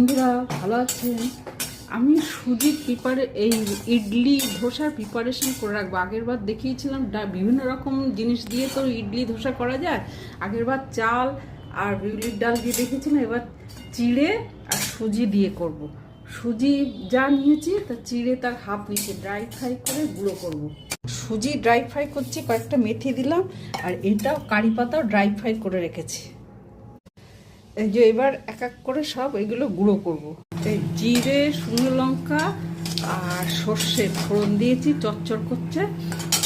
বন্ধুরা ভালো আছেন। আমি সুজির ইডলি ধোসার প্রিপারেশন করে রাখবো। আগেরবার দেখিয়েছিলাম বিভিন্ন রকম জিনিস দিয়ে তো ইডলি ধোসা করা যায়। আগেরবার চাল আর বিউলির ডাল দিয়ে দেখেছিলাম, এবার চিড়ে আর সুজি দিয়ে করব। সুজি যা নিয়েছি তা চিড়ে তার হাফ নিচে ড্রাই ফ্রাই করে গুঁড়ো করব। সুজি ড্রাই ফ্রাই করছি, কয়েকটা মেথি দিলাম, আর এটাও কারি পাতাও ড্রাই ফ্রাই করে রেখেছি। এই যে এবার এক এক করে সব এগুলো গুঁড়ো করব। এই জিরে, শুকনো লঙ্কা আর সর্ষে ফোড়ন দিয়েছি, চচ্চড় করছে।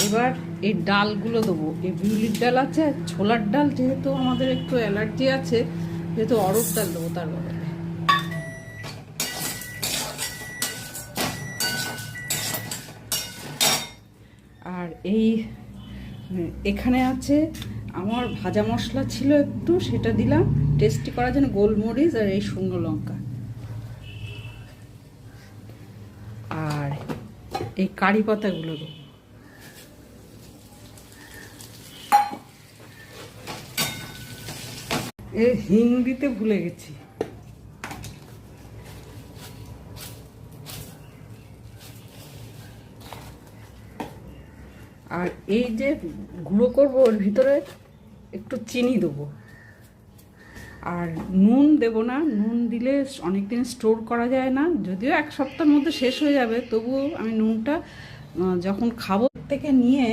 এবার এই ডালগুলো দেবো। এই বিউলির ডাল আছে, ছোলার ডাল যেহেতু আমাদের একটু অ্যালার্জি আছে, যেহেতু অরড় ডাল দেবো তার বদলে। আর এখানে আছে আমার ভাজা মশলা ছিল একটু, সেটা দিলাম টেস্টি করার জন্য, গোলমরিচ আর এই শুকনো লঙ্কা। আর এই কারি পাতাগুলো দেবো। হিং দিতে ভুলে গেছি। আর এই যে গুঁড়ো করবো ওর ভিতরে একটু চিনি দেবো, আর নুন দেবো না। নুন দিলে অনেকদিন স্টোর করা যায় না, যদিও এক সপ্তাহের মধ্যে শেষ হয়ে যাবে, তবুও আমি নুনটা যখন খাবো থেকে নিয়ে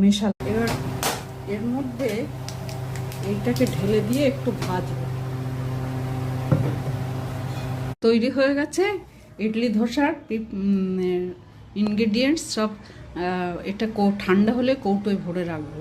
মেশালাম। এবার এর মধ্যে এইটাকে ঢেলে দিয়ে একটু ভাজবো। তৈরি হয়ে গেছে ইডলি ধোসার ইনগ্রেডিয়েন্টস সব। এটা ঠান্ডা হলে কৌটোয় ভরে রাখবো।